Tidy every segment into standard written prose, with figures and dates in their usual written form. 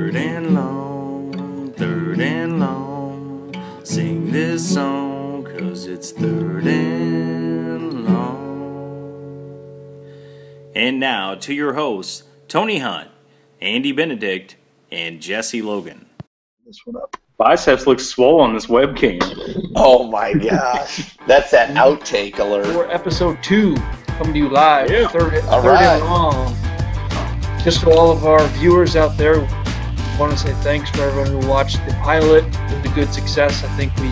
third and long. Sing this song 'cause it's third and long. And now to your hosts, Tony Hunt, Andy Benedict, and Jesse Logan. This one up. Biceps look swole on this webcam. Oh my gosh. That's that outtake alert. For episode 2, coming to you live, Yeah. third right. and long. Just to all of our viewers out there, I want to say thanks for everyone who watched the pilot with a good success. I think we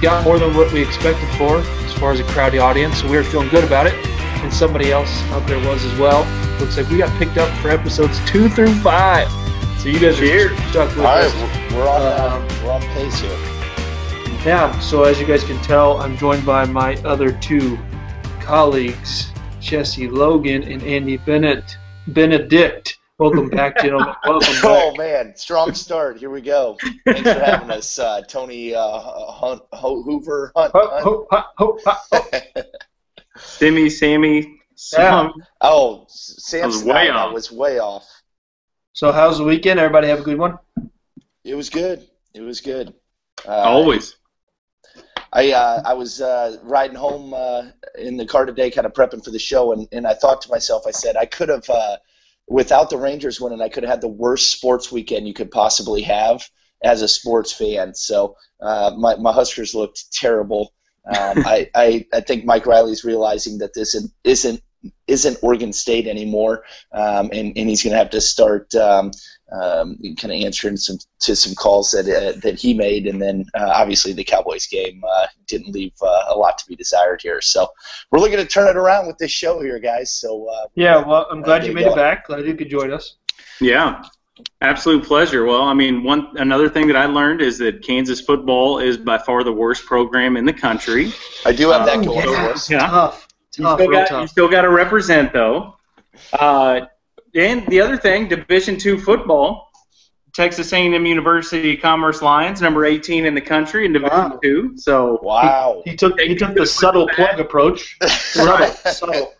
got more than what we expected for as far as a crowded audience, so we were feeling good about it. And somebody else out there was as well. Looks like we got picked up for episodes 2 through 5. So you guys are stuck with us. We're on pace here. Yeah, so as you guys can tell, I'm joined by my other two colleagues, Jesse Logan and Andy Benedict. Welcome back, gentlemen. Welcome back. Oh man, strong start. Here we go. Thanks for having us, Tony Hoover. Hunt. Sammy, Yeah. Oh, Sam's way I off. was way off. So how's the weekend? Everybody have a good one? It was good. It was good. always. I was riding home in the car today, kind of prepping for the show, and I thought to myself, I said, I could have, without the Rangers winning, I could have had the worst sports weekend you could possibly have as a sports fan. So my Huskers looked terrible. I think Mike Riley's realizing that this isn't Oregon State anymore, and he's going to have to start kind of answering some calls that he made, and then obviously the Cowboys game didn't leave a lot to be desired here. So we're looking to turn it around with this show here, guys. So Yeah, well, I'm glad you made it back. Glad you could join us. Yeah, absolute pleasure. Well, I mean, another thing that I learned is that Kansas football is by far the worst program in the country. I do have that going for us. Yeah. Tough, You tough. still got to represent, though. And the other thing, Division II football, Texas A&M University Commerce Lions, number 18 in the country in Division II. So Wow. He took the subtle plug approach. Subtle.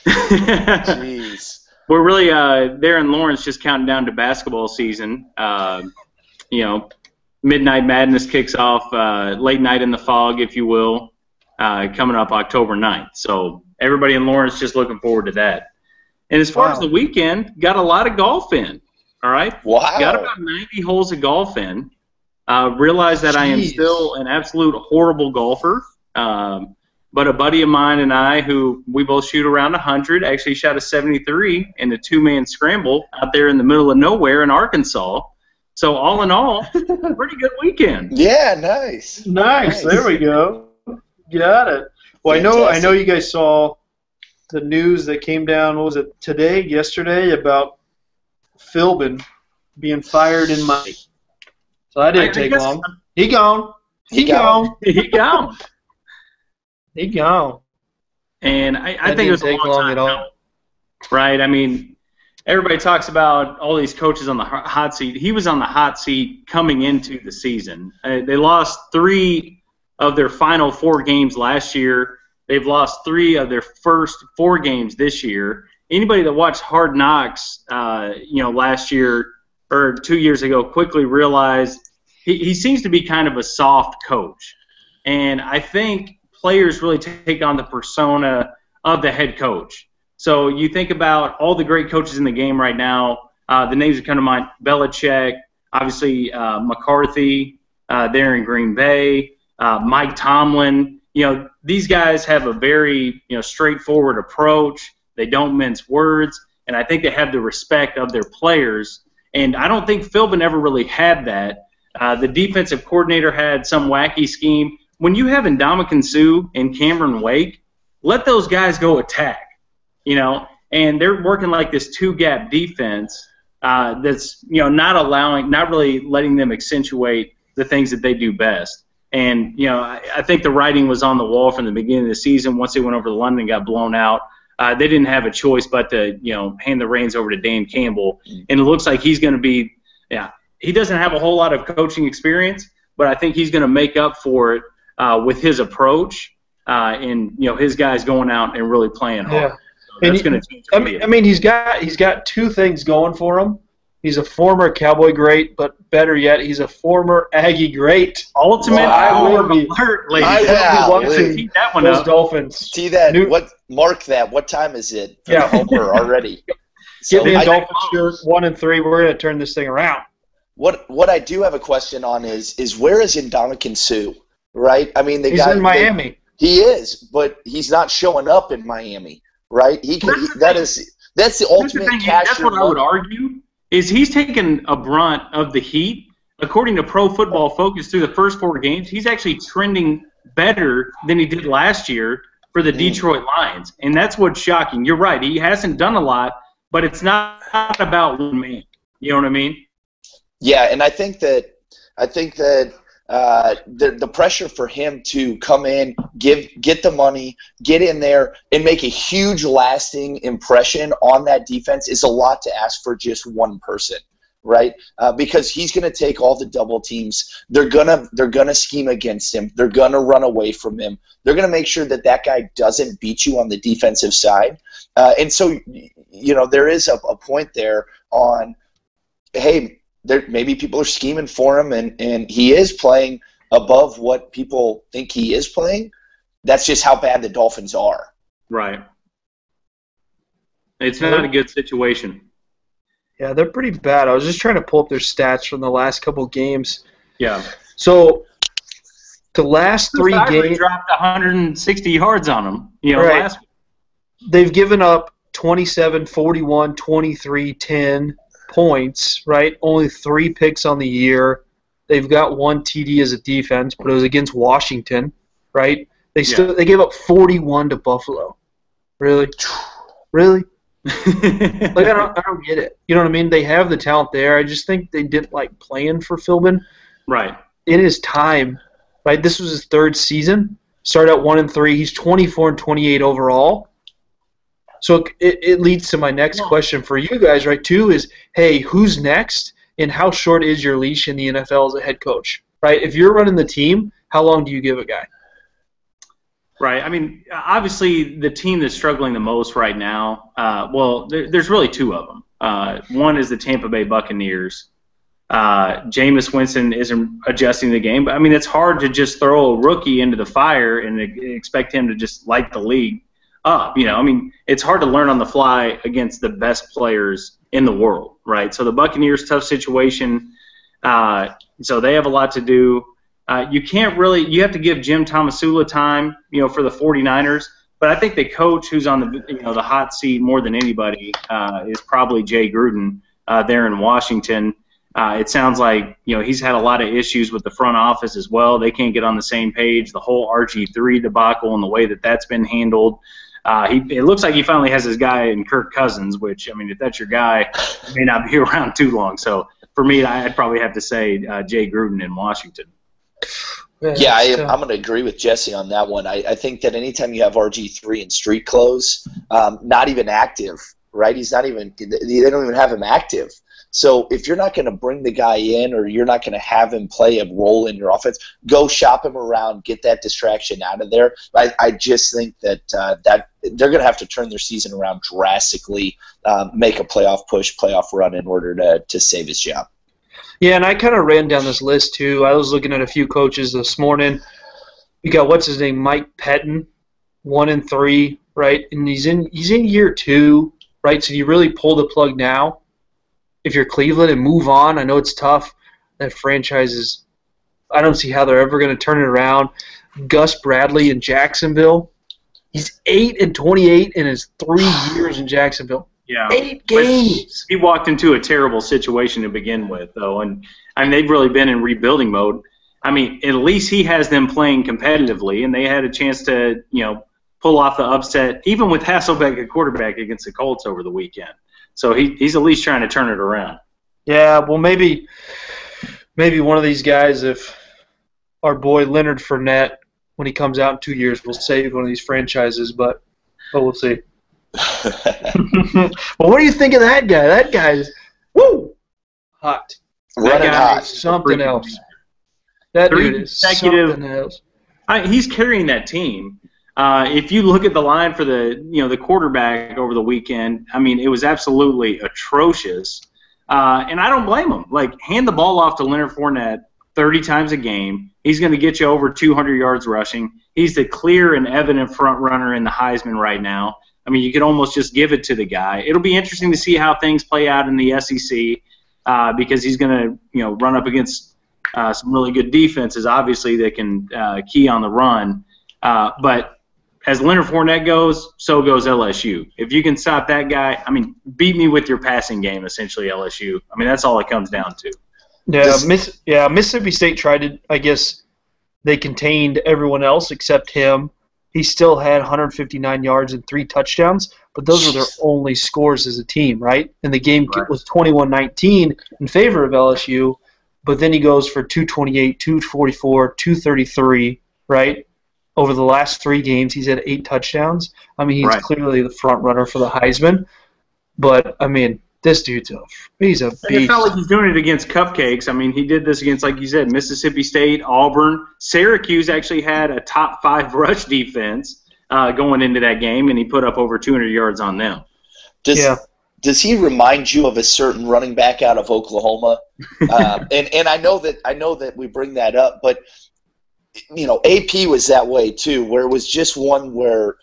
Jeez. We're really there in Lawrence, just counting down to basketball season. Midnight Madness kicks off, late night in the fog, if you will, coming up October 9th. So everybody in Lawrence just looking forward to that. And as far as the weekend, got a lot of golf in. All right? Wow. Got about 90 holes of golf in. Realized that I am still an absolute horrible golfer. But a buddy of mine and I, who we both shoot around 100, actually shot a 73 in a two-man scramble out there in the middle of nowhere in Arkansas. So all in all, pretty good weekend. Yeah, nice. Nice. There we go. Got it. Well, I know you guys saw the news that came down, what was it, yesterday, about Philbin being fired in Miami. So that didn't take long. He gone. And I think it was a long time ago, right? I mean, everybody talks about all these coaches on the hot seat. He was on the hot seat coming into the season. They lost 3 of their final 4 games last year. They've lost 3 of their first 4 games this year. Anybody that watched Hard Knocks, last year or 2 years ago, quickly realized he seems to be kind of a soft coach. And I think players really take on the persona of the head coach. So you think about all the great coaches in the game right now. The names that come to mind: Belichick, obviously McCarthy there in Green Bay, Mike Tomlin. These guys have a very straightforward approach. They don't mince words, and I think they have the respect of their players. And I don't think Philbin ever really had that. The defensive coordinator had some wacky scheme. When you have Ndamukong Suh and Cameron Wake, let those guys go attack, and they're working like this 2-gap defense that's, not really letting them accentuate the things that they do best. And, I think the writing was on the wall from the beginning of the season. Once they went over to London and got blown out, they didn't have a choice but to, hand the reins over to Dan Campbell. And it looks like he's going to be, he doesn't have a whole lot of coaching experience, but I think he's going to make up for it with his approach and, his guys going out and really playing hard. Yeah. So that's going to change. I mean, he's got 2 things going for him. He's a former Cowboy great, but better yet, he's a former Aggie great. Ultimate alert, ladies. I will be watching Keep that one those up. Dolphins. See that? Mark that. What time is it? Yeah. Homer already. Give me a Dolphins shirt, 1-3. We're going to turn this thing around. What I do have a question on is where is Ndamukong Suh? Right? I mean, he's in Miami. He is, but he's not showing up in Miami, right? That's the ultimate cash. That's what I would argue. Is he's taken a brunt of the heat. According to Pro Football Focus, through the first 4 games, he's actually trending better than he did last year for the Detroit Lions, and that's what's shocking. You're right. He hasn't done a lot, but it's not about one man. You know what I mean? Yeah, and I think that the pressure for him to come in, get the money, get in there, and make a huge lasting impression on that defense is a lot to ask for just one person, right? Because he's going to take all the double teams. They're gonna scheme against him. They're gonna run away from him. They're gonna make sure that guy doesn't beat you on the defensive side. And so, there is a point there on, hey, maybe people are scheming for him, and he is playing above what people think he is playing. That's just how bad the Dolphins are. Right. It's not a good situation. Yeah, they're pretty bad. I was just trying to pull up their stats from the last couple games. Yeah. So the last 3 games dropped 160 yards on them. Right. They've given up 27, 41, 23, 10 points, right? Only 3 picks on the year. They've got 1 TD as a defense, but it was against Washington, right? They gave up 41 to Buffalo. Really? Like I don't get it. You know what I mean? They have the talent there. I just think they didn't like playing for Philbin. Right. In his time, right? This was his 3rd season. Started out 1-3. He's 24-28 overall. So it leads to my next question for you guys, right, too, is, hey, who's next and how short is your leash in the NFL as a head coach, right? If you're running the team, how long do you give a guy? Right. I mean, obviously the team that's struggling the most right now, there's really 2 of them. One is the Tampa Bay Buccaneers. Jameis Winston isn't adjusting the game. But, I mean, it's hard to just throw a rookie into the fire and expect him to just light the league up. I mean, it's hard to learn on the fly against the best players in the world, right? So the Buccaneers, tough situation. So they have a lot to do. You have to give Jim Tomasula time, for the 49ers. But I think the coach who's on the hot seat more than anybody is probably Jay Gruden there in Washington. It sounds like, he's had a lot of issues with the front office as well. They can't get on the same page. The whole RG3 debacle and the way that's been handled. It looks like he finally has his guy in Kirk Cousins, which, I mean, if that's your guy, he may not be around too long. So for me, I'd probably have to say Jay Gruden in Washington. Yeah, I'm going to agree with Jesse on that one. I think that anytime you have RG3 in street clothes, not even active, right? They don't even have him active. So if you're not going to bring the guy in or you're not going to have him play a role in your offense, go shop him around, get that distraction out of there. I just think that they're going to have to turn their season around drastically, make a playoff run in order to save his job. Yeah, and I kind of ran down this list too. I was looking at a few coaches this morning. We got Mike Pettin, 1-3, right? And he's in year 2, right? So do you really pull the plug now if you're Cleveland and move on? I know it's tough. That franchise is – I don't see how they're ever going to turn it around. Gus Bradley in Jacksonville. He's 8-28 in his 3 years in Jacksonville. Yeah. 8 games. He walked into a terrible situation to begin with, though, and they've really been in rebuilding mode. I mean, at least he has them playing competitively, and they had a chance to, pull off the upset, even with Hasselbeck at quarterback against the Colts over the weekend. So he's at least trying to turn it around. Yeah, well, maybe one of these guys, if our boy Leonard Fournette, when he comes out in 2 years, will save one of these franchises, but we'll see. Well, what do you think of that guy? That guy's hot. Running hot. Something else. That dude is something else. He's carrying that team. If you look at the line for the quarterback over the weekend, I mean, it was absolutely atrocious. And I don't blame him. Like, hand the ball off to Leonard Fournette 30 times a game. He's going to get you over 200 yards rushing. He's the clear and evident front runner in the Heisman right now. I mean, you could almost just give it to the guy. It'll be interesting to see how things play out in the SEC because he's going to, run up against some really good defenses, obviously, that can key on the run. But as Leonard Fournette goes, so goes LSU. If you can stop that guy, I mean, beat me with your passing game, essentially, LSU. I mean, that's all it comes down to. Yeah, Mississippi State tried to, I guess, they contained everyone else except him. He still had 159 yards and 3 touchdowns, but those were their only scores as a team, right? And the game was 21-19 in favor of LSU, but then he goes for 228, 244, 233, right? Over the last 3 games, he's had 8 touchdowns. I mean, he's clearly the front runner for the Heisman, but, I mean, this dude's he's a beast. It felt like he's doing it against cupcakes. I mean, he did this against, like you said, Mississippi State, Auburn. Syracuse actually had a top 5 rush defense going into that game, and he put up over 200 yards on them. Does he remind you of a certain running back out of Oklahoma? And I know that we bring that up, but AP was that way too, where it was just one where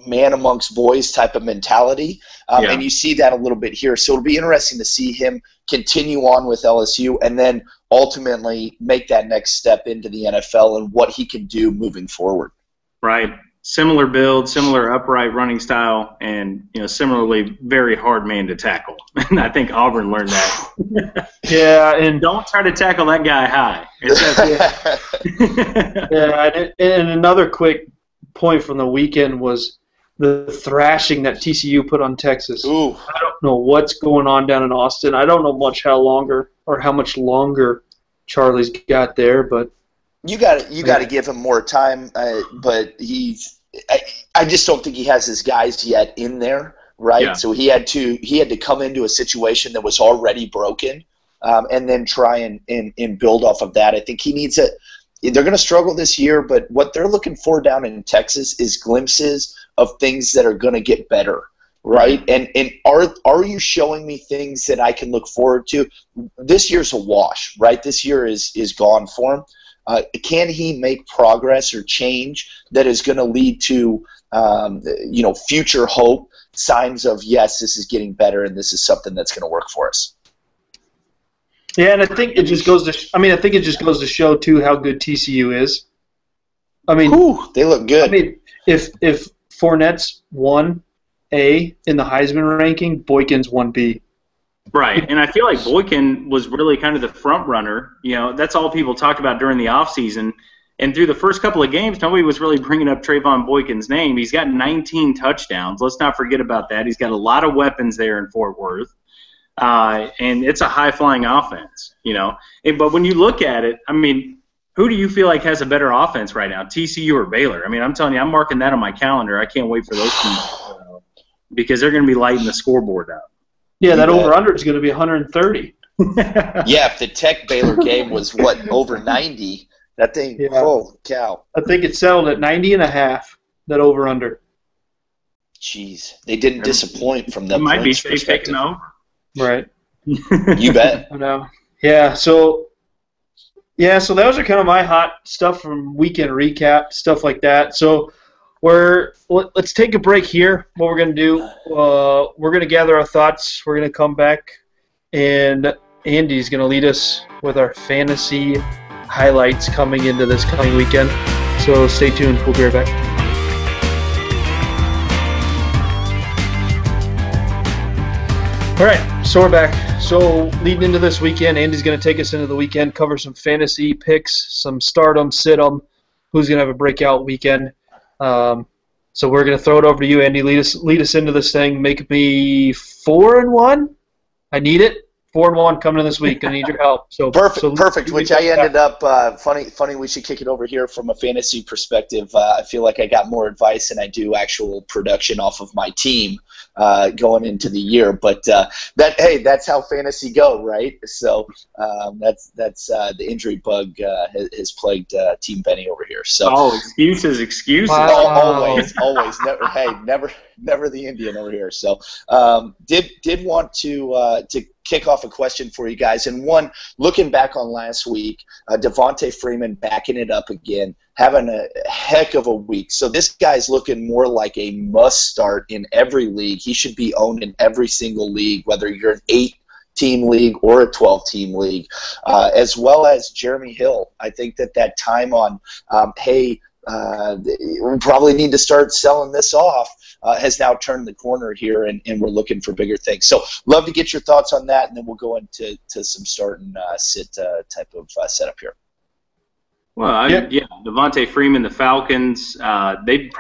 man amongst boys type of mentality. And you see that a little bit here. So it'll be interesting to see him continue on with LSU and then ultimately make that next step into the NFL and what he can do moving forward. Right. Similar build, similar upright running style, and similarly very hard man to tackle. And I think Auburn learned that. And don't try to tackle that guy high. And another quick point from the weekend was the thrashing that TCU put on Texas. Ooh. I don't know what's going on down in Austin. I don't know how much longer Charlie's got there, but you got to give him more time. But I just don't think he has his guys yet in there, right? Yeah. So he had to come into a situation that was already broken, and then try and build off of that. I think he needs they're going to struggle this year, but what they're looking for down in Texas is glimpses of things that are going to get better, right? And are you showing me things that I can look forward to? This year's a wash, right? This year is gone for him. Can he make progress or change that is going to lead to future hope, signs of, yes, this is getting better and this is something that's going to work for us? Yeah, and I think it just goes to show too how good TCU is. I mean, they look good. I mean, if Fournette's 1A in the Heisman ranking, Boykin's 1B. Right, and I feel like Boykin was really kind of the front runner. That's all people talked about during the offseason. And through the first couple of games, nobody was really bringing up Trayvon Boykin's name. He's got 19 touchdowns. Let's not forget about that. He's got a lot of weapons there in Fort Worth. And it's a high-flying offense, But when you look at it, I mean, who do you feel like has a better offense right now, TCU or Baylor? I mean, I'm telling you, I'm marking that on my calendar. I can't wait for those teams because they're going to be lighting the scoreboard up. Yeah, that over-under is going to be 130. Yeah, if the Tech Baylor game was, over 90, that thing, oh, cow. I think it's settled at 90.5, that over-under. Jeez, they didn't disappoint from the points might be perspective. taking over. Right. You bet. I know. Yeah, so those are kind of my hot stuff from weekend recap, stuff like that. So let's take a break here. What we're going to do, we're going to gather our thoughts. We're going to come back, and Andy's going to lead us with our fantasy highlights coming into this coming weekend. So stay tuned. We'll be right back. All right, so we're back. So leading into this weekend, Andy's going to take us into the weekend, cover some fantasy picks, some stardom, sit-em, who's going to have a breakout weekend. So we're going to throw it over to you, Andy. Lead us into this thing. Make me 4-1. I need it. 4-1 coming in this week. I need your help. So perfect. Which I ended up funny. We should kick it over here from a fantasy perspective. I feel like I got more advice than I do actual production off of my team. going into the year. But that's how fantasy go, right? So that's the injury bug has plagued Team Benny over here. So excuses. Wow. Always. Never the Indian over here. So did want to kick off a question for you guys. And one, looking back on last week, Devontae Freeman backing it up again, having a heck of a week. So this guy's looking more like a must start in every league. He should be owned in every single league, whether you're an 8-team league or a 12-team league, as well as Jeremy Hill. I think that time on, we probably need to start selling this off, has now turned the corner here, and we're looking for bigger things. So love to get your thoughts on that, and then we'll go into some start and sit type of setup here. Well, Devontae Freeman, the Falcons, they've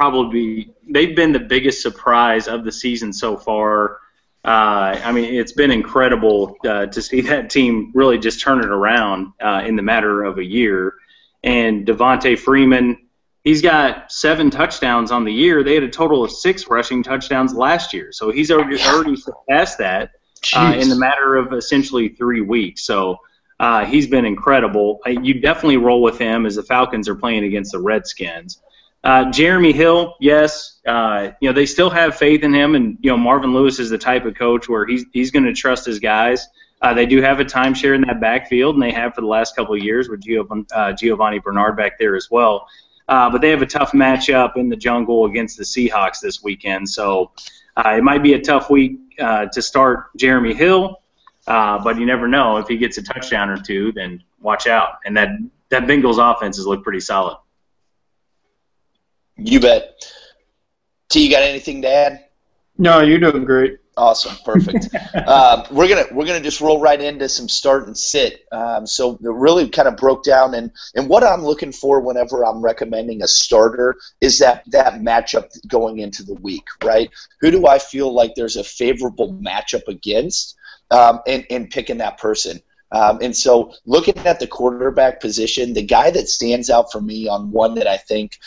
been the biggest surprise of the season so far. It's been incredible to see that team really just turn it around in the matter of a year. And Devontae Freeman, he's got 7 touchdowns on the year. They had a total of 6 rushing touchdowns last year. So he's already surpassed that in the matter of essentially 3 weeks. So he's been incredible. You definitely roll with him as the Falcons are playing against the Redskins. Jeremy Hill, yes, they still have faith in him, and Marvin Lewis is the type of coach where he's going to trust his guys. They do have a timeshare in that backfield, and they have for the last couple of years with Giovanni Bernard back there as well. But they have a tough matchup in the jungle against the Seahawks this weekend, so it might be a tough week to start Jeremy Hill. But you never know. If he gets a touchdown or two, then watch out. And that Bengals offense has looked pretty solid. You bet. T, you got anything to add? No, you're doing great. Awesome, perfect. We're gonna just roll right into some start and sit. So it really kind of broke down, and what I'm looking for whenever I'm recommending a starter is that matchup going into the week, right? Who do I feel like there's a favorable matchup against, and picking that person. And so looking at the quarterback position, the guy that stands out for me on one that I think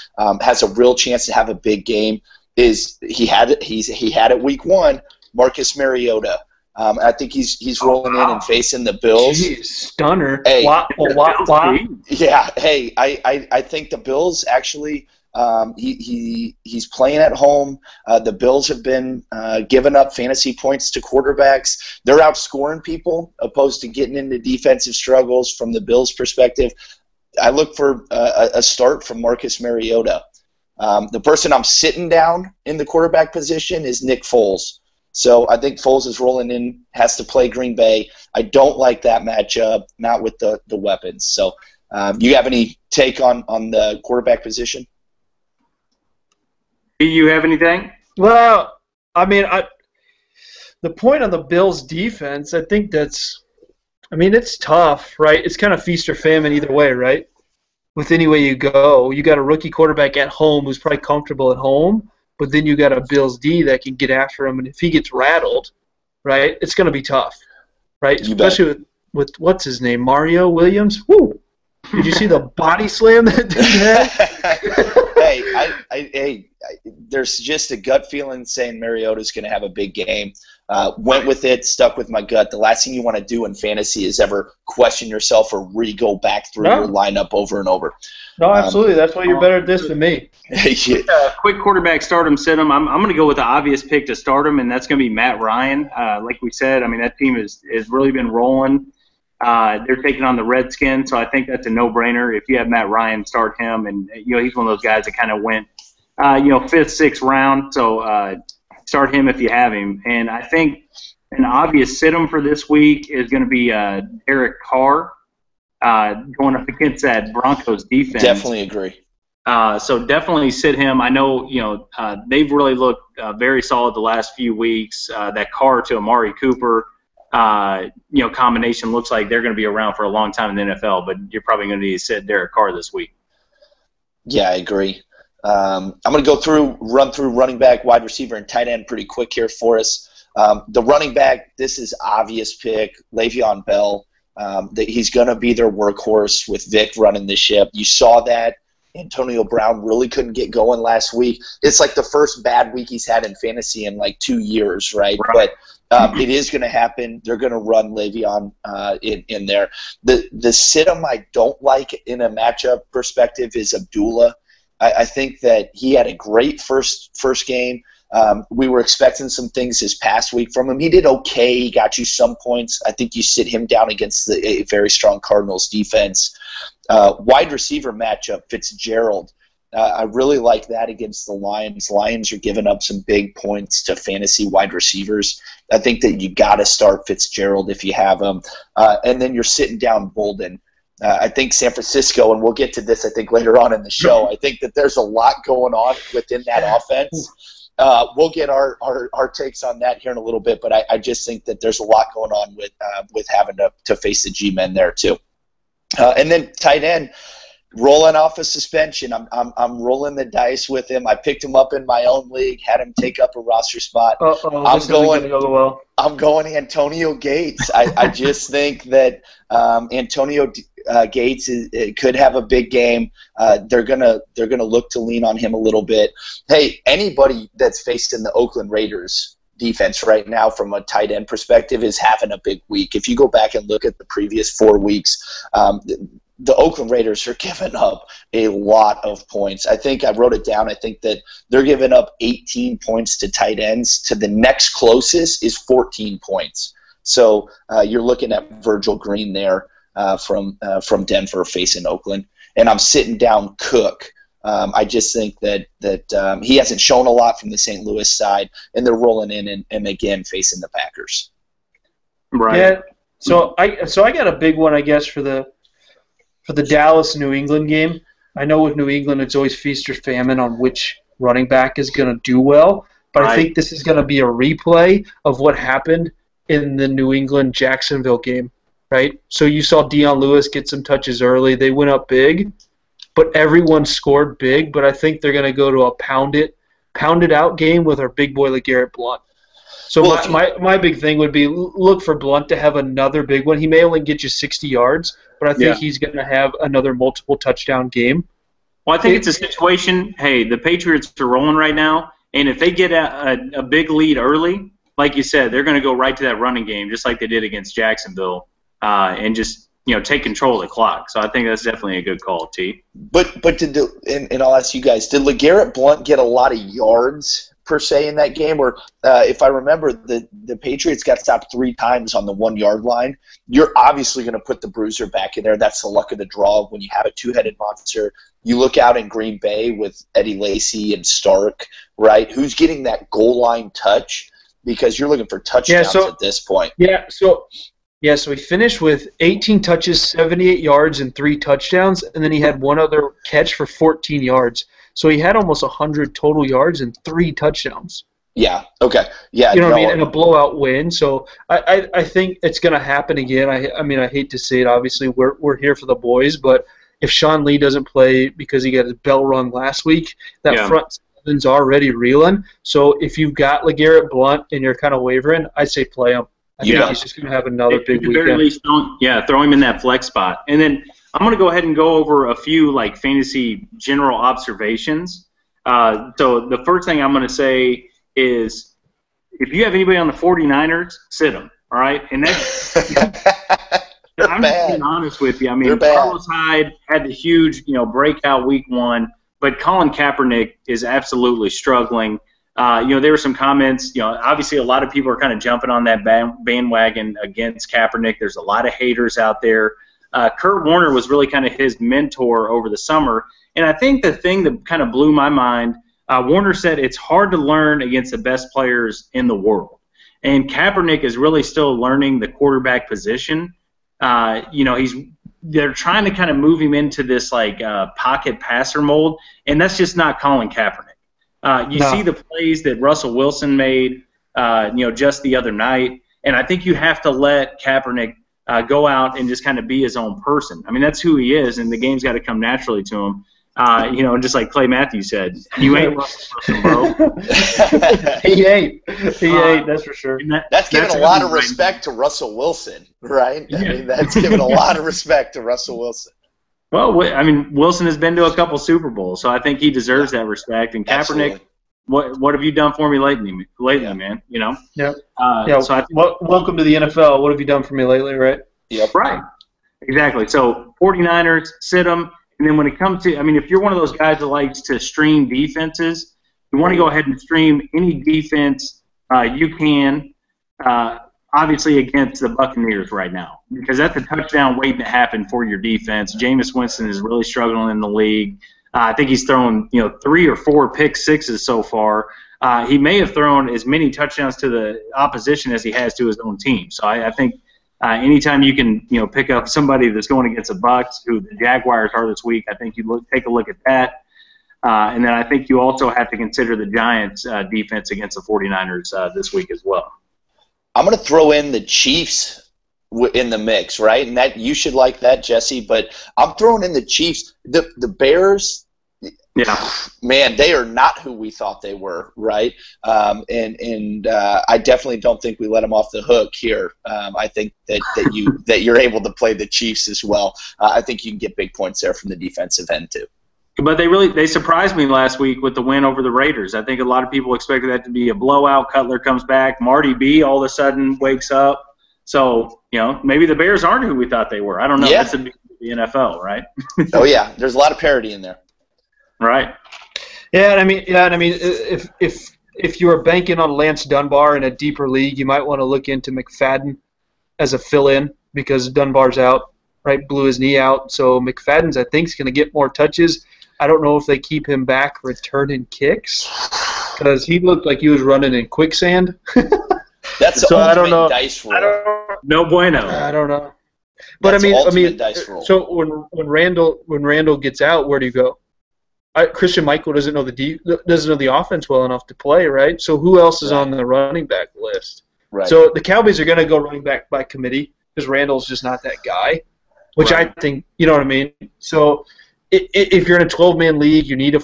has a real chance to have a big game is he had it week 1, Marcus Mariota. I think he's rolling in and facing the Bills. Jeez, stunner. Hey, wow. Yeah, hey, I think the Bills actually he's playing at home. The Bills have been giving up fantasy points to quarterbacks. They're outscoring people opposed to getting into defensive struggles from the Bills' perspective. I look for a start from Marcus Mariota. The person I'm sitting down in the quarterback position is Nick Foles. So I think Foles is rolling in, has to play Green Bay. I don't like that matchup, not with the weapons. So you have any take on the quarterback position? Do you have anything? Well, the point on the Bills' defense, I think it's tough, right? It's kind of feast or famine either way, right? With any way you go. You got a rookie quarterback at home who's probably comfortable at home, but then you got a Bills D that can get after him, and if he gets rattled, right, it's going to be tough, right? Especially with what's his name, Mario Williams. Woo! Did you see the body slam that dude had? Hey, there's just a gut feeling saying Mariota's going to have a big game. Went with it, stuck with my gut. The last thing you want to do in fantasy is ever question yourself or re-go back through your lineup over and over. No, absolutely. That's why you're better at this than me. Quick quarterback, start him, sit him. I'm going to go with the obvious pick to start him, and that's going to be Matt Ryan. Like we said, that team has really been rolling. They're taking on the Redskins, so I think that's a no-brainer. If you have Matt Ryan, start him, and he's one of those guys that kind of went, 5th, 6th round. So start him if you have him. And I think an obvious sit him for this week is going to be Derek Carr. Going up against that Broncos defense. Definitely agree. So definitely sit him. I know, they've really looked very solid the last few weeks. That Carr to Amari Cooper, combination looks like they're going to be around for a long time in the NFL, but you're probably going to need to sit Derek Carr this week. Yeah, I agree. I'm going to run through running back, wide receiver, and tight end pretty quick here for us. The running back, this is obvious pick, Le'Veon Bell. He's going to be their workhorse with Vic running the ship. You saw that Antonio Brown really couldn't get going last week. It's like the first bad week he's had in fantasy in like 2 years, right? But it is going to happen. They're going to run Le'Veon in there. The sit-em I don't like in a matchup perspective is Abdullah. I think that he had a great first game. We were expecting some things this past week from him. He did okay. He got you some points. I think you sit him down against a very strong Cardinals defense. Wide receiver matchup, Fitzgerald. I really like that against the Lions. Lions are giving up some big points to fantasy wide receivers. I think that you got to start Fitzgerald if you have him. And then you're sitting down Bolden. I think San Francisco, and we'll get to this, I think, later on in the show, I think that there's a lot going on within that offense. We'll get our takes on that here in a little bit, but I just think that there's a lot going on with having to face the G-men there too. And then tight end, rolling off a suspension. I'm rolling the dice with him. I picked him up in my own league, had him take up a roster spot. I'm going Antonio Gates. I just think that Antonio Gates could have a big game. They're gonna look to lean on him a little bit. Hey, anybody that's facing the Oakland Raiders defense right now from a tight end perspective is having a big week. If you go back and look at the previous 4 weeks, the Oakland Raiders are giving up a lot of points. I think I wrote it down. I think that they're giving up 18 points to tight ends. To the next closest is 14 points. So you're looking at Virgil Green there from Denver facing Oakland. And I'm sitting down Cook. I just think that he hasn't shown a lot from the St. Louis side, and they're rolling in and again facing the Packers. Right. Yeah. So I got a big one, I guess, for the Dallas New England game. I know with New England it's always feast or famine on which running back is going to do well, but I think this is going to be a replay of what happened in the New England Jacksonville game, right? So you saw Deion Lewis get some touches early. They went up big, but everyone scored big. But I think they're going to go to a pound it out game with our big boy LeGarrette Blount. So my big thing would be look for Blount to have another big one. He may only get you 60 yards, but I think he's going to have another multiple touchdown game. Well, I think it's a situation, hey, the Patriots are rolling right now, and if they get a big lead early, like you said, they're going to go right to that running game, just like they did against Jacksonville, and just take control of the clock. So I think that's definitely a good call, T. But and I'll ask you guys, did LeGarrette Blount get a lot of yards per se in that game? Or if I remember, the Patriots got stopped 3 times on the 1 yard line. You're obviously going to put the bruiser back in there. That's the luck of the draw when you have a two-headed monster. You look out in Green Bay with Eddie Lacy and Stark, right? Who's getting that goal line touch? Because you're looking for touchdowns at this point. So he finished with 18 touches, 78 yards, and 3 touchdowns, and then he had one other catch for 14 yards. So he had almost 100 total yards and 3 touchdowns. Yeah. Okay. Yeah. You know what I mean? And a blowout win. So I think it's going to happen again. I mean, I hate to say it. Obviously, we're here for the boys, but if Sean Lee doesn't play because he got his bell rung last week, that front seven's already reeling. So if you've got LeGarrette Blount and you're kind of wavering, I'd say play him. I think he's just going to have another big weekend. At the very least, throw him in that flex spot. And then I'm going to go ahead and go over a few fantasy general observations. So the first thing I'm going to say is if you have anybody on the 49ers, sit them, all right? And that's I'm just being honest with you. I mean, Carlos Hyde had the huge, breakout week 1, but Colin Kaepernick is absolutely struggling. There were some comments. Obviously a lot of people are kind of jumping on that bandwagon against Kaepernick. There's a lot of haters out there. Kurt Warner was really kind of his mentor over the summer. And I think the thing that kind of blew my mind, Warner said it's hard to learn against the best players in the world. And Kaepernick is really still learning the quarterback position. They're trying to kind of move him into this pocket passer mold, and that's just not Colin Kaepernick. You see the plays that Russell Wilson made, just the other night, and I think you have to let Kaepernick go out and just kind of be his own person. I mean, that's who he is, and the game's got to come naturally to him. Just like Clay Matthews said, you ain't Russell Wilson, bro. He ain't, that's for sure. That's giving a lot of respect to Russell Wilson, right? I mean, that's giving a lot of respect to Russell Wilson. Well, I mean, Wilson has been to a couple Super Bowls, so I think he deserves that respect. And Kaepernick, Absolutely. what have you done for me lately, man? You know. Yeah. So welcome to the NFL. What have you done for me lately, right? Yep. Right. Exactly. So 49ers, sit them. And then when it comes to, I mean, if you're one of those guys that likes to stream defenses, you want to go ahead and stream any defense you can, obviously against the Buccaneers right now, because that's a touchdown waiting to happen for your defense. Jameis Winston is really struggling in the league. I think he's thrown 3 or 4 pick sixes so far. He may have thrown as many touchdowns to the opposition as he has to his own team. So I think anytime you can pick up somebody that's going against the Bucs, who the Jaguars are this week, I think you take a look at that. And then I think you also have to consider the Giants' defense against the 49ers this week as well. I'm going to throw in the Chiefs in the mix, right? And that you should like that, Jesse. But I'm throwing in the Chiefs. The Bears, yeah, man, they are not who we thought they were, right? And I definitely don't think we let them off the hook here. I think that you're able to play the Chiefs as well. I think you can get big points there from the defensive end too. But they surprised me last week with the win over the Raiders. I think a lot of people expected that to be a blowout. Cutler comes back. Marty B all of a sudden wakes up. So, maybe the Bears aren't who we thought they were. I don't know. Yeah. That's the NFL, right? Oh, yeah. There's a lot of parity in there. Right. Yeah, and I mean, if you were banking on Lance Dunbar in a deeper league, you might want to look into McFadden as a fill-in because Dunbar's out, right? Blew his knee out. So McFadden's, I think, is going to get more touches. I don't know if they keep him back returning kicks because he looked like he was running in quicksand. That's the ultimate dice roll. No bueno. I don't know. But That's dice roll. So when Randall gets out, where do you go? Christian Michael doesn't know the offense well enough to play, right? So who else is on the running back list? Right. So the Cowboys are going to go running back by committee because Randall's just not that guy, which I think, you know what I mean? So if you're in a 12-man league, you need to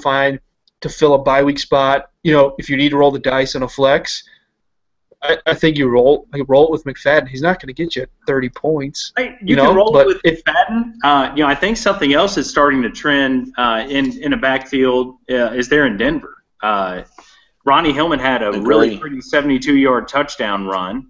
fill a bye week spot. If you need to roll the dice on a flex, I think you roll it with McFadden. He's not going to get you 30 points. You can roll it with McFadden. I think something else is starting to trend in a backfield is there in Denver. Ronnie Hillman had a really pretty 72-yard touchdown run.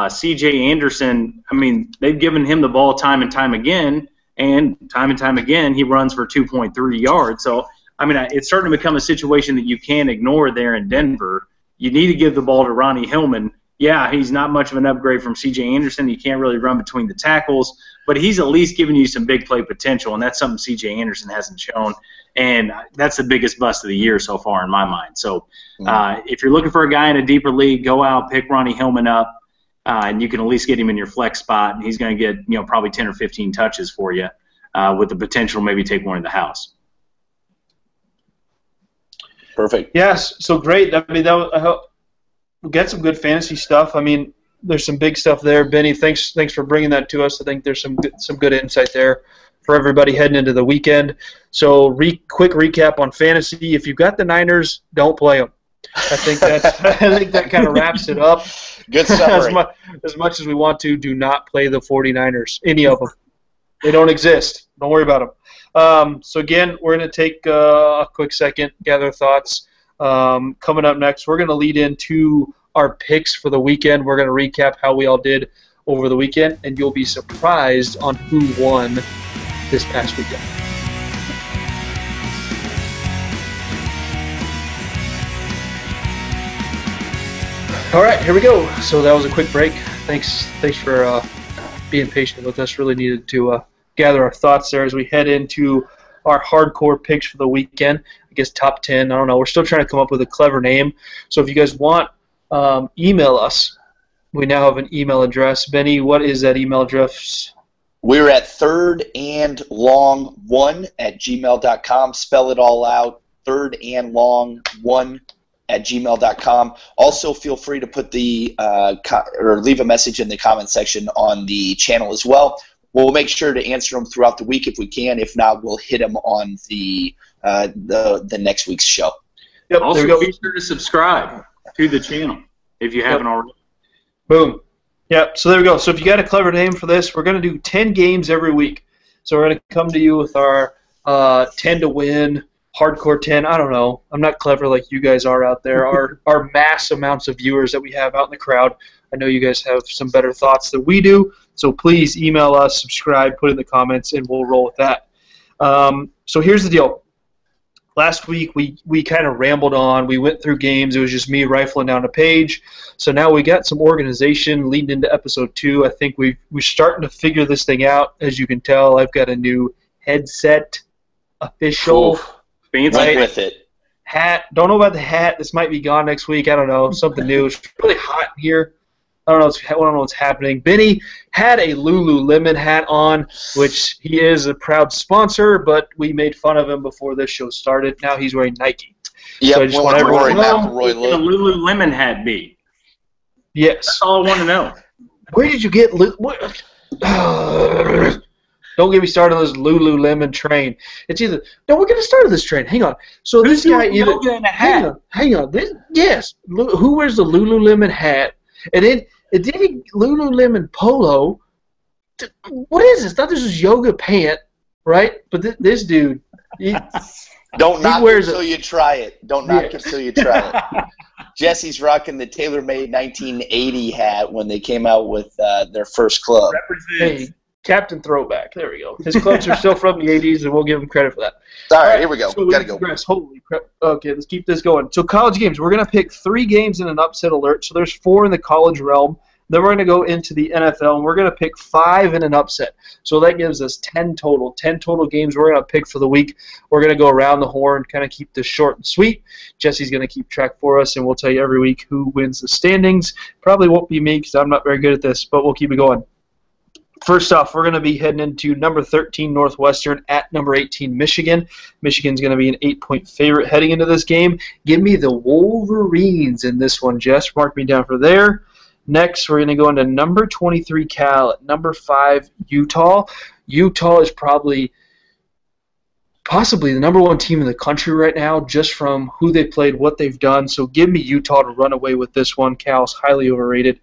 C.J. Anderson, I mean, they've given him the ball time and time again, he runs for 2.3 yards. So, I mean, it's starting to become a situation that you can't ignore there in Denver. You need to give the ball to Ronnie Hillman. Yeah, he's not much of an upgrade from C.J. Anderson. He can't really run between the tackles, but he's at least giving you some big play potential, and that's something C.J. Anderson hasn't shown. And that's the biggest bust of the year so far in my mind. So if you're looking for a guy in a deeper league, go out, pick Ronnie Hillman up, and you can at least get him in your flex spot, and he's going to get probably 10 or 15 touches for you with the potential to maybe take one in the house. Perfect. Yes, so great. I mean, we'll get some good fantasy stuff. I mean, there's some big stuff there. Benny, thanks for bringing that to us. I think there's some good insight there for everybody heading into the weekend. So quick recap on fantasy. If you've got the Niners, don't play them. I think that kind of wraps it up. Good summary. As much as we want to, do not play the 49ers, any of them. They don't exist. Don't worry about them. So, again, we're going to take a quick second, gather thoughts. Coming up next, we're going to lead into our picks for the weekend. We're going to recap how we all did over the weekend, and you'll be surprised on who won this past weekend. All right, here we go. So that was a quick break. Thanks for being patient with us. Really needed to gather our thoughts there as we head into our hardcore picks for the weekend. I guess top 10. I don't know. We're still trying to come up with a clever name. So if you guys want, email us. We now have an email address. Benny, what is that email address? We're at thirdandlong1@gmail.com. Spell it all out. thirdandlong1@gmail.com. Also, feel free to put or leave a message in the comment section on the channel as well. We'll make sure to answer them throughout the week if we can. If not, we'll hit them on the next week's show. Yep, also, be sure to subscribe to the channel if you haven't already. Boom. Yep, so there we go. So if you got a clever name for this, we're going to do 10 games every week. So we're going to come to you with our 10 to win, hardcore 10. I don't know. I'm not clever like you guys are out there. Our mass amounts of viewers that we have out in the crowd. I know you guys have some better thoughts than we do. So please email us, subscribe, put it in the comments, and we'll roll with that. So here's the deal. Last week we kind of rambled on. We went through games. It was just me rifling down a page. So now we got some organization leading into episode 2. I think we're starting to figure this thing out. As you can tell, I've got a new headset, official. Fancy right with it. Hat. Don't know about the hat. This might be gone next week. I don't know. Something new. It's really hot in here. I don't know what's happening. Benny had a Lululemon hat on, which he is a proud sponsor, but we made fun of him before this show started. Now he's wearing Nike. Yep, so I just want everyone to know what the Lululemon hat be. Yes. That's all I want to know. Where did you get what? Don't get me started on this Lululemon train. It's either no, we're gonna start this train. Hang on. So this guy either hang on. Yes. Who wears the Lululemon hat? And then Lululemon polo. What is this? I thought this was yoga pant, right? But this dude, don't knock it until you try it. Don't knock it until you try it. Jesse's rocking the TaylorMade 1980 hat when they came out with their first club. Hey, Captain Throwback. There we go. His clubs are still from the 80s, and we'll give him credit for that. All right, here we go. So Gotta go. Holy crap. Okay, let's keep this going. So college games. We're going to pick 3 games in an upset alert. So there's 4 in the college realm. Then we're going to go into the NFL, and we're going to pick 5 in an upset. So that gives us 10 total. 10 total games we're going to pick for the week. We're going to go around the horn, kind of keep this short and sweet. Jesse's going to keep track for us, and we'll tell you every week who wins the standings. Probably won't be me because I'm not very good at this, but we'll keep it going. First off, we're going to be heading into number 13 Northwestern at number 18 Michigan. Michigan's going to be an 8-point favorite heading into this game. Give me the Wolverines in this one, Jess. Mark me down for there. Next, we're going to go into number 23 Cal at number 5 Utah. Utah is possibly the number 1 team in the country right now, just from who they played, what they've done. So give me Utah to run away with this one. Cal's highly overrated.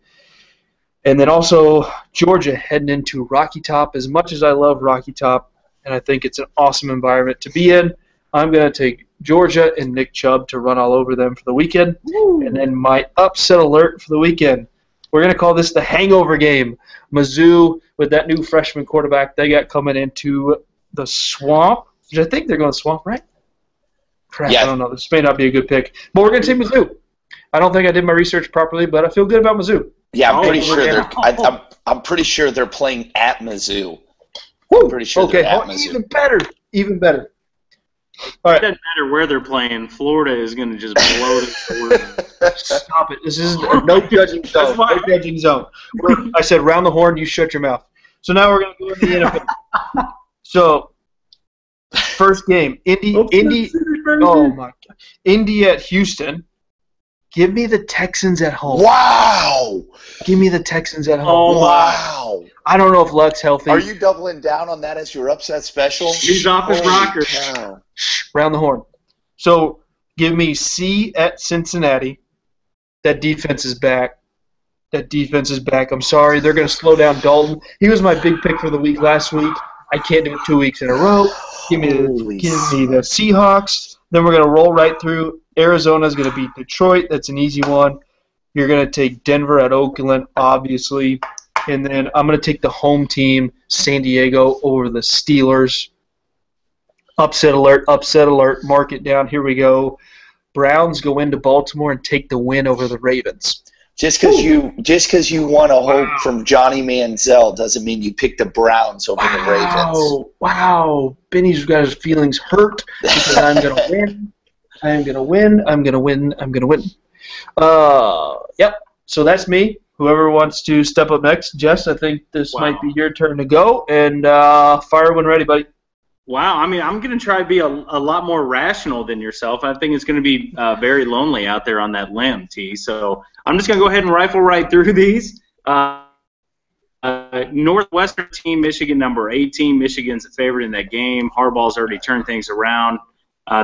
And then also Georgia heading into Rocky Top. As much as I love Rocky Top, and I think it's an awesome environment to be in, I'm going to take Georgia and Nick Chubb to run all over them for the weekend. Woo. And then my upset alert for the weekend, we're going to call this the hangover game. Mizzou, with that new freshman quarterback they got coming into the Swamp, which I think they're going to Swamp, right? Crap, yeah. I don't know. This may not be a good pick. But we're going to take Mizzou. I don't think I did my research properly, but I feel good about Mizzou. Yeah, I'm pretty sure I'm pretty sure they're playing at Mizzou. I'm pretty sure they're at Mizzou. Even better. All right. It doesn't matter where they're playing. Florida is going to just blow the Stop it. This is no judging zone. No judging zone. I said round the horn, you shut your mouth. So now we're going to go into the NFL. So, first game, Indy. Oh, my God. Indy at Houston. Give me the Texans at home. Wow! Give me the Texans at home. Oh, wow! I don't know if Luck's healthy. Are you doubling down on that as your upset special? He's off his rocker. Round the horn. So, give me C at Cincinnati. That defense is back. I'm sorry. They're going to slow down Dalton. He was my big pick for the week last week. I can't do it 2 weeks in a row. Give me the Seahawks. Then we're going to roll right through. Arizona's going to beat Detroit. That's an easy one. You're going to take Denver at Oakland, obviously. And then I'm going to take the home team, San Diego, over the Steelers. Upset alert. Mark it down. Here we go. Browns go into Baltimore and take the win over the Ravens. Just because you want a hope from Johnny Manziel doesn't mean you pick the Browns over the Ravens. Wow. Benny's got his feelings hurt because I'm going to win. I'm going to win. Yep. So that's me. Whoever wants to step up next. Jess, I think this might be your turn to go. And fire when ready, buddy. Wow. I mean, I'm going to try to be a lot more rational than yourself. I think it's going to be very lonely out there on that limb, T. So I'm just going to go ahead and rifle right through these. Northwestern team, Michigan number 18. Michigan's a favorite in that game. Harbaugh's already turned things around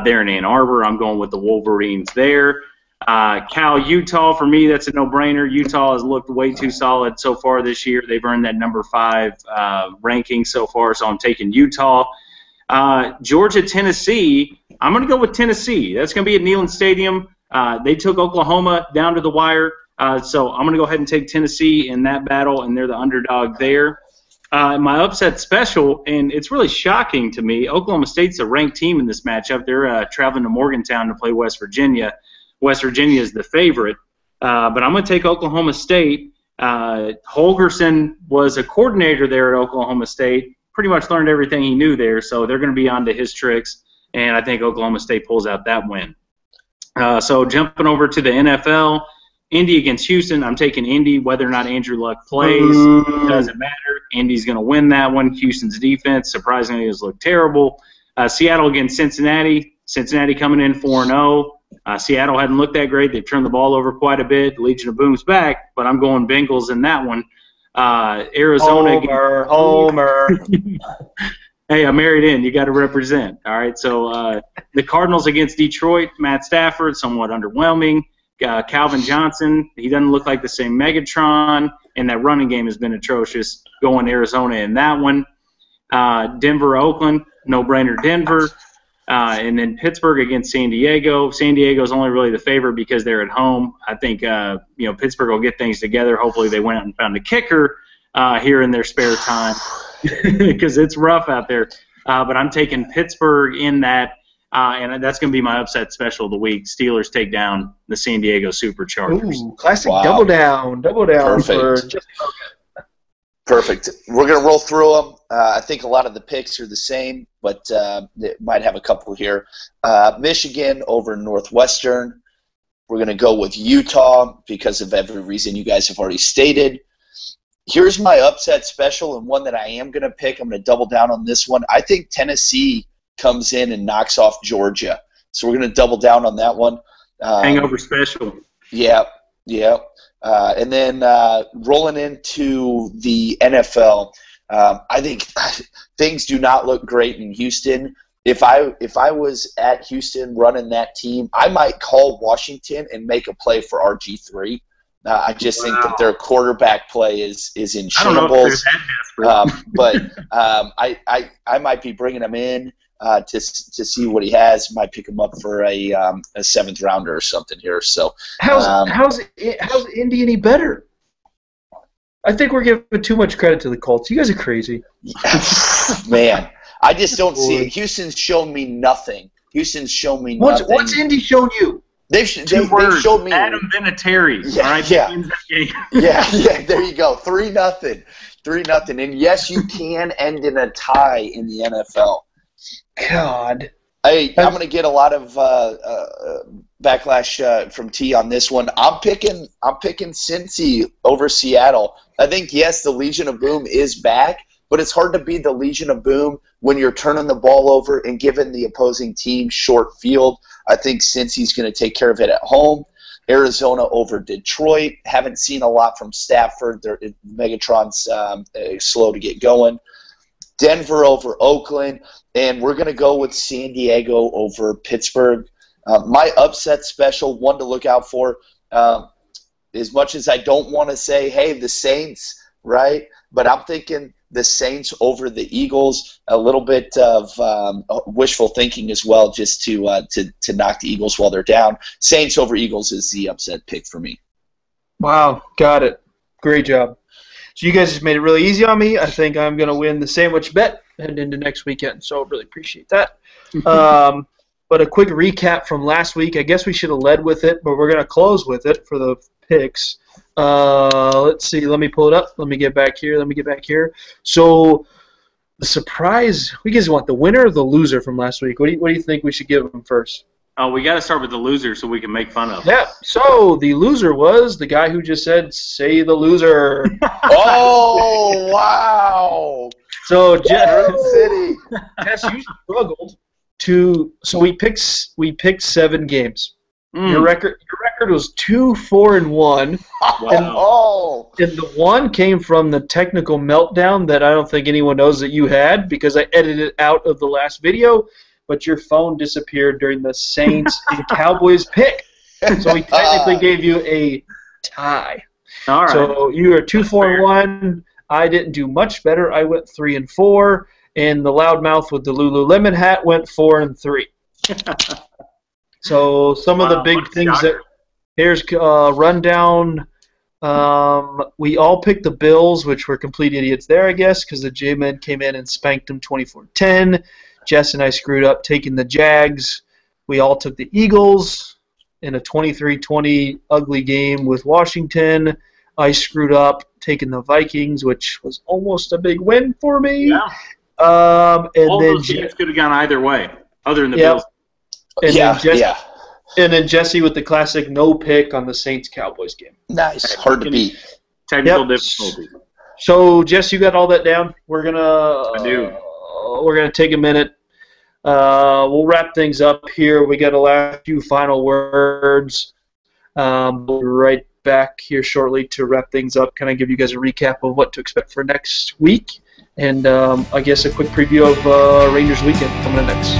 there in Ann Arbor. I'm going with the Wolverines there. Cal, Utah, for me, that's a no-brainer. Utah has looked way too solid so far this year. They've earned that number 5 ranking so far, so I'm taking Utah. Georgia, Tennessee, I'm going to go with Tennessee. That's going to be at Neyland Stadium. They took Oklahoma down to the wire, so I'm going to go ahead and take Tennessee in that battle, and they're the underdog there. My upset special, and it's really shocking to me, Oklahoma State's a ranked team in this matchup. They're traveling to Morgantown to play West Virginia. West Virginia is the favorite, but I'm going to take Oklahoma State. Holgorsen was a coordinator there at Oklahoma State, pretty much learned everything he knew there, so they're going to be on to his tricks, and I think Oklahoma State pulls out that win. So jumping over to the NFL, Indy against Houston, I'm taking Indy. Whether or not Andrew Luck plays, it doesn't matter. Indy's going to win that one. Houston's defense, surprisingly, has looked terrible. Seattle against Cincinnati. Cincinnati coming in 4-0. Seattle hadn't looked that great. They've turned the ball over quite a bit. Legion of Boom's back, but I'm going Bengals in that one. Arizona. Homer. Hey, I'm married in. You got to represent. All right, so the Cardinals against Detroit. Matt Stafford, somewhat underwhelming. Calvin Johnson, he doesn't look like the same Megatron, and that running game has been atrocious. Going Arizona in that one. Denver, Oakland, no-brainer Denver. And then Pittsburgh against San Diego. San Diego's only really the favorite because they're at home. I think Pittsburgh will get things together. Hopefully they went out and found a kicker here in their spare time because it's rough out there. But I'm taking Pittsburgh in that, and that's going to be my upset special of the week. Steelers take down the San Diego Superchargers. Ooh, classic double down. Perfect. Perfect. We're going to roll through them. I think a lot of the picks are the same, but they might have a couple here. Michigan over Northwestern. We're going to go with Utah because of every reason you guys have already stated. Here's my upset special, and one that I am going to pick. I'm going to double down on this one. I think Tennessee comes in and knocks off Georgia. So we're going to double down on that one. Hangover special. Yeah. And then rolling into the NFL, I think things do not look great in Houston. If I was at Houston running that team, I might call Washington and make a play for RG3. I just think that their quarterback play is in shambles. I don't know if they're that desperate. But I might be bringing him in to see what he has. Might pick him up for a 7th rounder or something here. So how's Indy any better? I think we're giving too much credit to the Colts. You guys are crazy. Man, I just don't see it. Houston's shown me nothing. Nothing. What's Indy shown you? They've showed me Adam Vinatieri. Yeah, all right, yeah. There you go. 3-0. And yes, you can end in a tie in the NFL. God. Hey, I'm going to get a lot of backlash from T on this one. I'm picking Cincy over Seattle. I think yes, the Legion of Boom is back, but it's hard to beat the Legion of Boom when you're turning the ball over and giving the opposing team short field. I think Cincy's going to take care of it at home. Arizona over Detroit. Haven't seen a lot from Stafford. Megatron's slow to get going. Denver over Oakland. And we're going to go with San Diego over Pittsburgh. My upset special, one to look out for, as much as I don't want to say, hey, the Saints, right? But I'm thinking the Saints over the Eagles, a little bit of wishful thinking as well, just to knock the Eagles while they're down. Saints over Eagles is the upset pick for me. Wow, got it. Great job. So you guys just made it really easy on me. I think I'm going to win the sandwich bet heading into next weekend, so really appreciate that. But a quick recap from last week. I guess we should have led with it, but we're going to close with it for the picks. Let's see. Let me pull it up. Let me get back here. So the surprise, we guys want the winner or the loser from last week? What do you think we should give them first? Oh, we got to start with the loser so we can make fun of him. Yeah. So the loser was the guy who just said, "Say the loser." Oh, wow. So Jess, you struggled to. So we picked 7 games. Your record was 2-4-1. Wow. And the one came from the technical meltdown that I don't think anyone knows that you had because I edited it out of the last video. But your phone disappeared during the Saints and Cowboys pick. So we technically gave you a tie. All right. So you are 2-4-1. I didn't do much better. I went 3-4, and the loudmouth with the Lululemon hat went 4-3. So some of the big things that here's rundown. We all picked the Bills, which were complete idiots there, I guess, because the J-Men came in and spanked them 24-10. Jess and I screwed up taking the Jags. We all took the Eagles in a 23-20 ugly game with Washington. I screwed up taking the Vikings, which was almost a big win for me. Yeah. And all then those games could have gone either way, other than the Bills. And then Jesse with the classic no pick on the Saints-Cowboys game. Nice. Hard to beat. Technical difficulty. So, Jess, you got all that down? We're gonna take a minute. We'll wrap things up here. We got a last few final words. We'll be right back here shortly to wrap things up. Kind of give you guys a recap of what to expect for next week, and I guess a quick preview of Rangers weekend coming up next.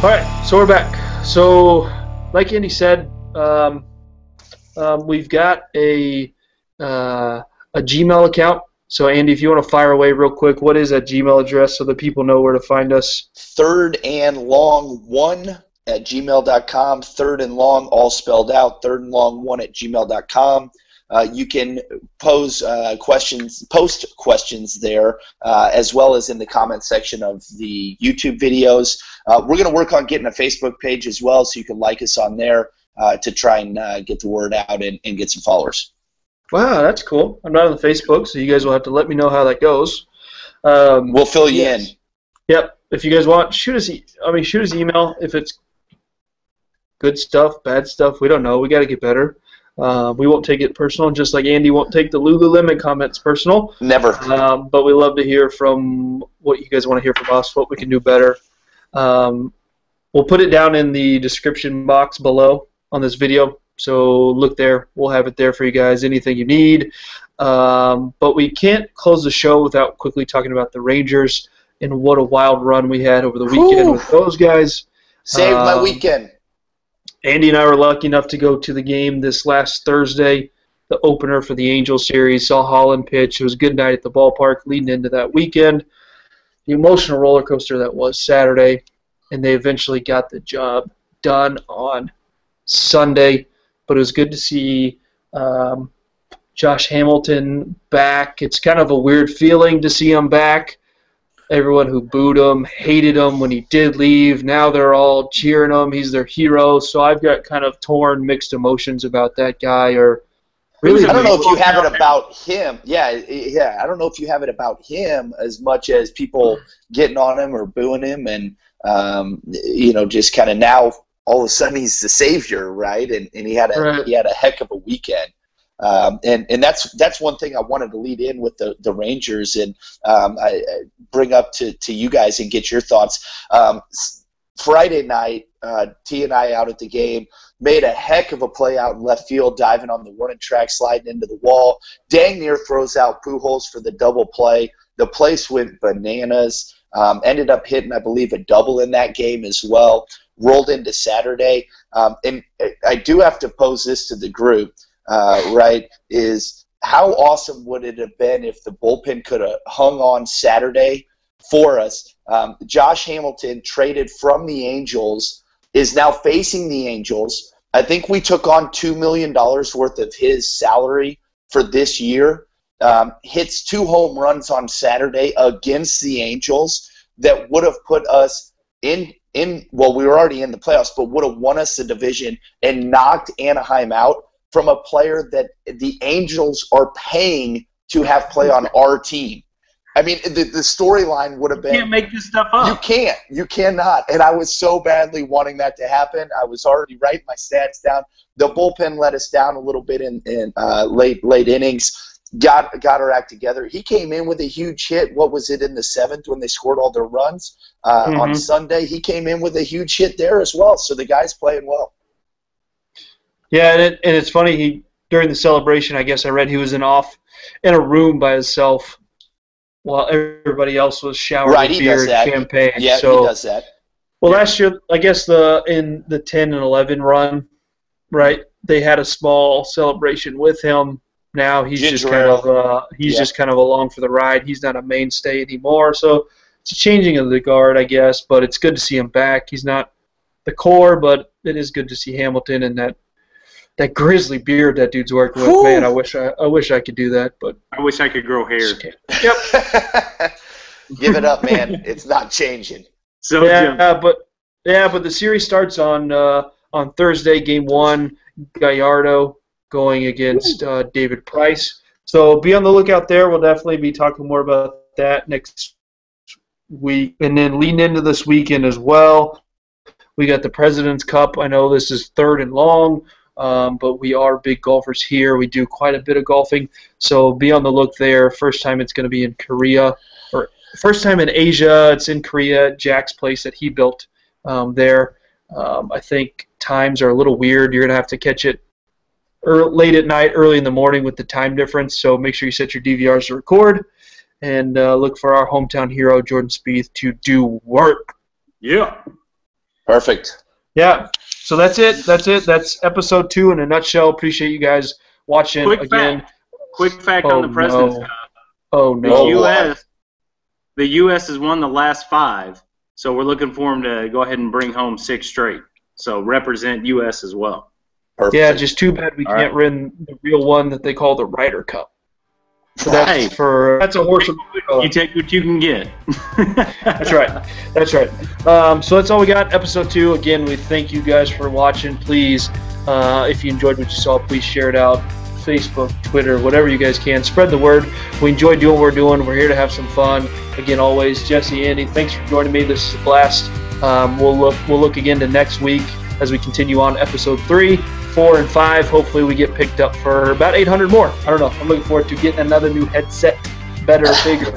All right, so we're back. So, like Andy said, we've got a Gmail account. So, Andy, if you want to fire away real quick, what is that Gmail address so that people know where to find us? thirdandlong1@gmail.com. Third and long, all spelled out. thirdandlong1@gmail.com. You can post questions there, as well as in the comment section of the YouTube videos. We're going to work on getting a Facebook page as well, so you can like us on there to try and get the word out and get some followers. Wow, that's cool. I'm not on Facebook, so you guys will have to let me know how that goes. We'll fill you in. Yep. If you guys want, shoot us email if it's good stuff, bad stuff. We don't know. We got to get better. We won't take it personal, just like Andy won't take the Lululemon comments personal. Never. But we love to hear from what you guys want to hear from us, what we can do better. We'll put it down in the description box below on this video. So look there. We'll have it there for you guys, anything you need. But we can't close the show without quickly talking about the Rangers and what a wild run we had over the weekend with those guys. Saved my weekend. Andy and I were lucky enough to go to the game this last Thursday, the opener for the Angels series. Saw Holland pitch. It was a good night at the ballpark leading into that weekend. The emotional roller coaster that was Saturday, and they eventually got the job done on Sunday. But it was good to see Josh Hamilton back. It's kind of a weird feeling to see him back. Everyone who booed him, hated him when he did leave. Now they're all cheering him. He's their hero. So I've got kind of torn, mixed emotions about that guy. Or really, I don't know if you have it about him. Yeah. I don't know if you have it about him as much as people getting on him or booing him, and just kind of now all of a sudden he's the savior, right? And he had a heck of a weekend. And that's one thing I wanted to lead in with the Rangers and I bring up to you guys and get your thoughts. Friday night, T and I out at the game made a heck of a play out in left field, diving on the warning track, sliding into the wall. Dang near throws out Pujols for the double play. The place went bananas. Ended up hitting, I believe, a double in that game as well. Rolled into Saturday. And I do have to pose this to the group. Right, is how awesome would it have been if the bullpen could have hung on Saturday for us? Josh Hamilton, traded from the Angels, is now facing the Angels. I think we took on $2 million worth of his salary for this year. Hits 2 home runs on Saturday against the Angels that would have put us in well, we were already in the playoffs, but would have won us the division and knocked Anaheim out from a player that the Angels are paying to have play on our team. I mean, the storyline would have been... You can't make this stuff up. You can't. You cannot. And I was so badly wanting that to happen. I was already writing my stats down. The bullpen let us down a little bit in late innings. Got our act together. He came in with a huge hit. What was it, in the 7th when they scored all their runs? On Sunday, he came in with a huge hit there as well. So the guy's playing well. Yeah, and it's funny. During the celebration, I guess I read he was in a room by himself, while everybody else was showered with beer and champagne. Yeah, so, he does that. Well, last year, I guess in the 10 and 11 run, right, they had a small celebration with him. Now he's just kind of along for the ride. He's not a mainstay anymore, so it's a changing of the guard, I guess. But it's good to see him back. He's not the core, but it is good to see Hamilton and that grizzly beard that dude's working with. Man, I wish I could do that, but I wish I could grow hair. Yep. Give it up, man. It's not changing. So but the series starts on Thursday, game 1, Gallardo going against David Price. So be on the lookout there. We'll definitely be talking more about that next week. And then leading into this weekend as well, we got the President's Cup. I know this is third and long, but we are big golfers here. We do quite a bit of golfing. So be on the look there. First time it's going to be in Korea, or first time in Asia. It's in Korea, Jack's place that he built there. I think times are a little weird. You're going to have to catch it late at night, early in the morning with the time difference. So make sure you set your DVRs to record and look for our hometown hero, Jordan Spieth, to do work. Yeah. Perfect. Yeah. So that's it. That's episode 2 in a nutshell. Appreciate you guys watching again. Quick fact on the President's Cup. Oh, no. The U.S. has won the last 5, so we're looking for them to go ahead and bring home 6 straight. So represent U.S. as well. Perfect. Yeah, just too bad we can't win the real one that they call the Ryder Cup. So that's a horse. You take what you can get. That's right. So that's all we got. Episode 2. Again, we thank you guys for watching. Please, if you enjoyed what you saw, please share it out. Facebook, Twitter, whatever you guys can. Spread the word. We enjoy doing what we're doing. We're here to have some fun. Again, always, Jesse, Andy, thanks for joining me. This is a blast. We'll look again to next week as we continue on episode 3, 4, and 5. Hopefully we get picked up for about 800 more. I don't know. I'm looking forward to getting another new headset. Better, bigger.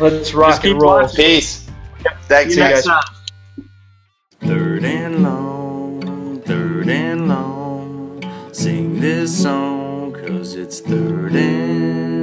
Let's rock and roll. Watching. Peace. Yep. Thanks, guys. Third and long, third and long. Sing this song 'cause it's third and